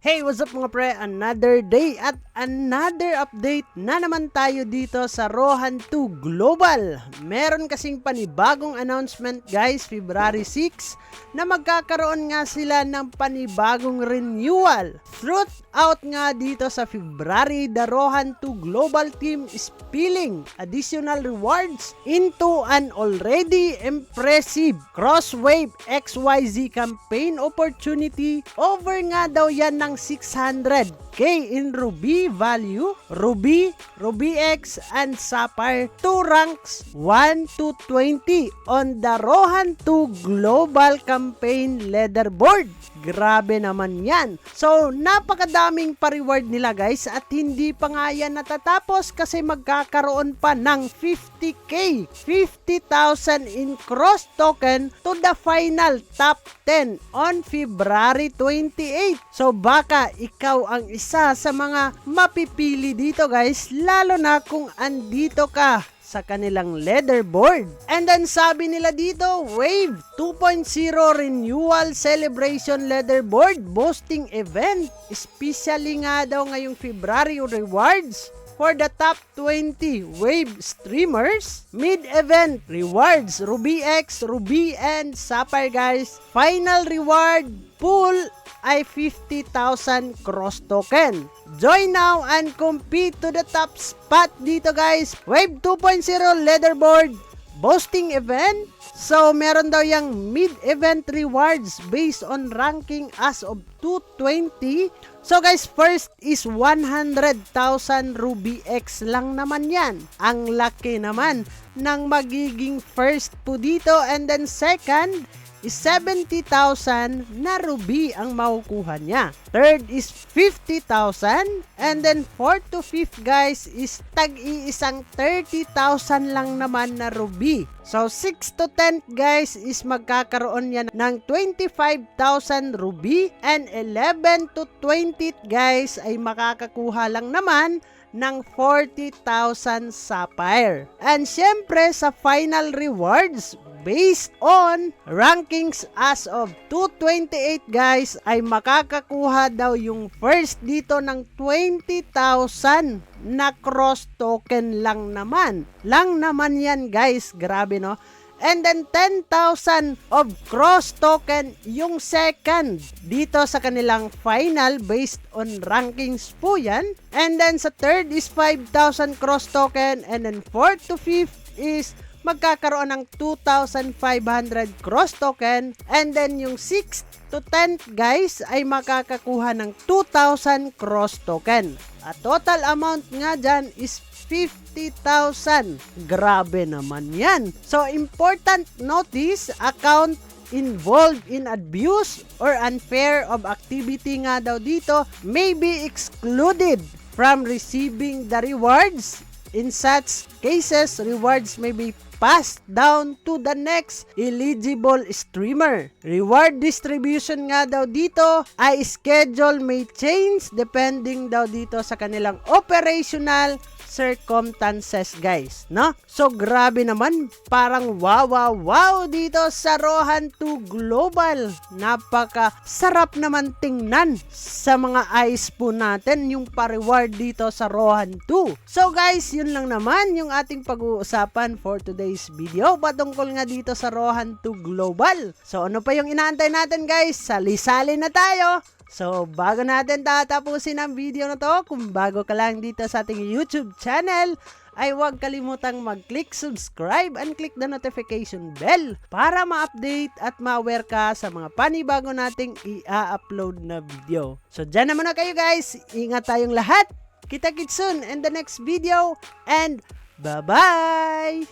Hey, what's up mga pre? Another day at another update na naman tayo dito sa Rohan 2 Global. Meron kasing panibagong announcement guys, February 6, na magkakaroon nga sila ng panibagong renewal. Truth out nga dito sa February, the Rohan 2 Global team is spilling additional rewards into an already impressive Crosswave XYZ campaign opportunity. Over nga daw yan ng 600k in Ruby value, Ruby, Ruby X, and Sapphire to ranks 1 to 20 on the Rohan 2 Global Campaign leaderboard. Grabe naman yan. So, napakadaming pa-reward nila guys at hindi pa nga yan natatapos kasi magkakaroon pa ng 50k, 50,000 in cross token to the final top 10 on February 28. So, baka ikaw ang isa sa mga mapipili dito guys, lalo na kung andito ka sa kanilang leaderboard. And then sabi nila dito, Wave 2.0 Renewal Celebration Leaderboard Boosting Event. Especially nga daw ngayong February rewards for the top 20 Wave streamers. Mid-event rewards, Ruby X, Ruby, and Sapphire guys. Final reward pool ay 50,000 cross token. Join now and compete to the top spot dito guys. Wave 2.0 leaderboard boosting event. So meron daw yung mid-event rewards based on ranking as of 220. So guys, first is 100,000 Ruby X lang naman yan. Ang laki naman ng magiging first po dito. And then second is 70,000 na Ruby ang makukuha niya. Third is 50,000. And then 4th to 5th guys is tag-iisang 30,000 lang naman na Ruby. So 6 to 10th guys is magkakaroon yan ng 25,000 Ruby. And 11 to 20th guys ay makakakuha lang naman ng 40,000 Sapphire. And syempre sa final rewards based on rankings as of 228 guys ay makakakuha daw yung first dito ng 20,000 na cross token lang naman. Lang naman yan guys, grabe no? And then 10,000 of cross token yung second dito sa kanilang final based on rankings po yan. And then sa third is 5,000 cross token. And then 4th to 5th is magkakaroon ng 2,500 cross token. And then yung 6th to 10th guys ay makakakuha ng 2,000 cross token. At total amount nga dyan is 50,000. Grabe naman yan. So important notice, account involved in abuse or unfair of activity nga daw dito may be excluded from receiving the rewards. In such cases, rewards may be passed down to the next eligible streamer. Reward distribution nga daw dito ay schedule may change depending daw dito sa kanilang operational circumstances guys, no? So grabe naman, parang wow dito sa Rohan 2 Global. Napaka sarap naman tingnan sa mga eyes po natin yung pa-reward dito sa Rohan 2. So guys, yun lang naman yung ating pag-uusapan for today's video patungkol nga dito sa Rohan 2 Global. So ano pa yung inaantay natin guys? Sali-sali na tayo! So, bago natin tatapusin ang video na to, kung bago ka lang dito sa ating YouTube channel, ay huwag kalimutang mag-click subscribe and click the notification bell para ma-update at ma-aware ka sa mga panibago nating i-upload na video. So, dyan naman na kayo guys. Ingat tayong lahat. Kita-kits soon in the next video and bye-bye!